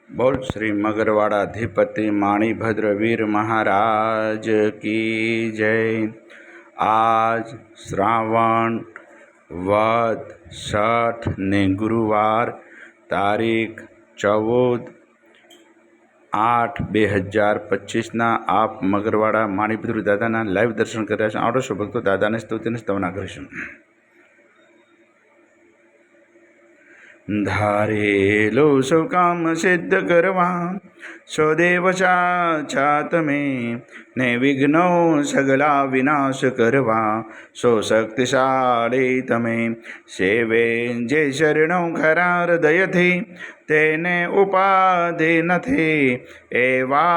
बोल श्री मगरवाड़ाधिपति माणिभद्र वीर महाराज की जय। आज श्रावण वद 6 ने गुरुवार तारीख 14/8/2025 आप मगरवाड़ा माणिभद्र दादा लाइव दर्शन कर रहा आवडो शो भक्तो दादा ने स्तुति ने स्तवना करीशुं। धारेलो सौ काम सिद्ध करवा स्वदेव साक्षात में ने विघ्नो सगला विनाश करवा सो शक्तिशाली तमे सेवे जे शरणों खरा हृदय थी तेने उपाधि नथी एवा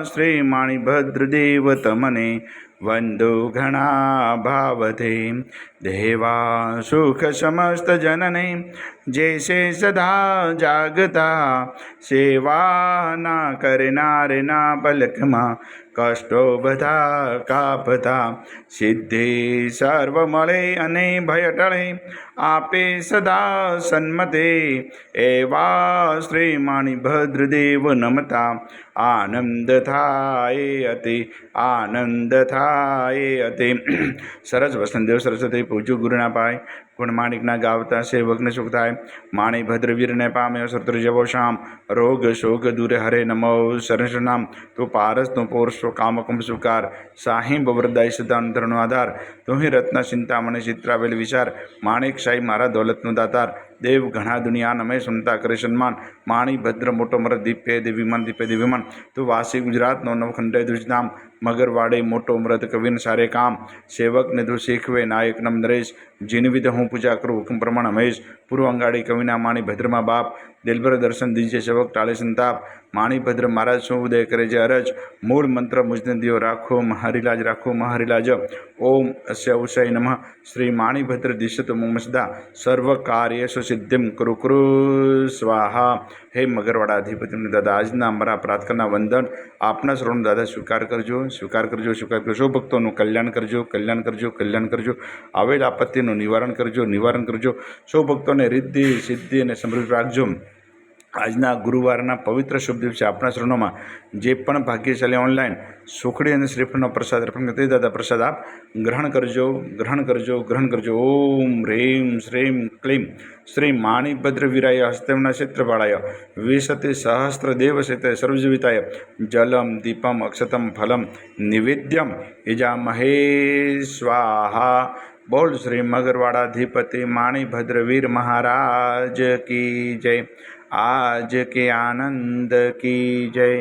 श्री माणिभद्र देव तमने वंदु घना भावते देवा सुख समस्त जनने जैसे सदा जागता सेवा ना करनार ना पलकमा कष्टो बधा कापता सिद्धि सर्व मळे अने भय टळे आपे सदा सन्मते एवा श्री माणिभद्र देव नमता आनंद थाय अति आनंद थाय अति। सरस वसंतदेव सरस्वती पूज्य गुरुना पाय गुण माणिकना गावता सेवकने सुख थाय माणिभद्र वीरने पाम्यो सत्र जवो शाम रोग शोक दूर हरे नमो शरणनाम तू पारस तू पोरस्व कामकम सुकार साही बवरदाय सदांतरनो आधार तू ही रत्न चिंतामणि चित्रावेल विचार माणिक शाही मारा दौलतनो दातार देव घना दुनिया नमे सुनता करे सन्मान माणिभद्र मोटो मर दीपे देवीमान दीपे देवीमान तू वासी गुजरात नो नवखंडे दुजनाम मगरवाड़े मोटो मृत कविन सारे काम सेवक ने तू શીખવે નાયક નમ નરેશ જીનવિધ હું પૂજા કરું હુકમ પ્રમાણ હમેશ પૂર્વ અંગાડી કવિના માણિભદ્રમાં બાપ દિલભર દર્શન દીજે સેવક ટાળે સંતાપ માણિભદ્ર મહારાજ શું ઉદય કરે છે અરજ મૂળ મંત્ર મુજને દિયો રાખો મહારીલાજ ઓમ અસ્ય ઉષય નમઃ શ્રી માણિભદ્ર દિશત મુમસદા સર્વ કાર્યેષુ સિદ્ધિમ કુરુ કુરુ સ્વાહા। હે મગરવાડાધિપતિ દાદા આજના અમારા પ્રાર્થના વંદન આપના સર્વનો દાદા સ્વીકાર કરજો સ્વીકાર કરજો સ્વીકાર કરજો ભક્તોનું કલ્યાણ કરજો કલ્યાણ કરજો કલ્યાણ કરજો આવેલ આપત્તિનું નિવારણ કરજો નિવારણ કરજો સૌ ભક્તોને રિદ્ધિ સિદ્ધિ અને સમૃદ્ધિ રાખજો। આજના ગુરુવારના પવિત્ર શુભ દિવસે આપણા શરણોમાં જે પણ ભાગ્યશાળી ઓનલાઈન સુખડી અને શ્રીફળનો પ્રસાદ અર્પણ કરતી દાદા પ્રસાદ આપ ગ્રહણ કરજો ગ્રહણ કરજો ગ્રહણ કરજો। ઓમ હ્રીમ શ્રીમ ક્લીમ શ્રી માણિભદ્ર વીરાય હસ્તેવના ક્ષેત્રપાળાય વિશતિ સહસ્ત્ર દેવ શેતે સર્વજીવિતાય જલમ દીપમ અક્ષતમ ફલમ નિવેદ્યમ યજામહે સ્વાહા। बोल श्री मगरवाड़ाधिपति माणिभद्र वीर महाराज की जय। आज के आनंद की जय।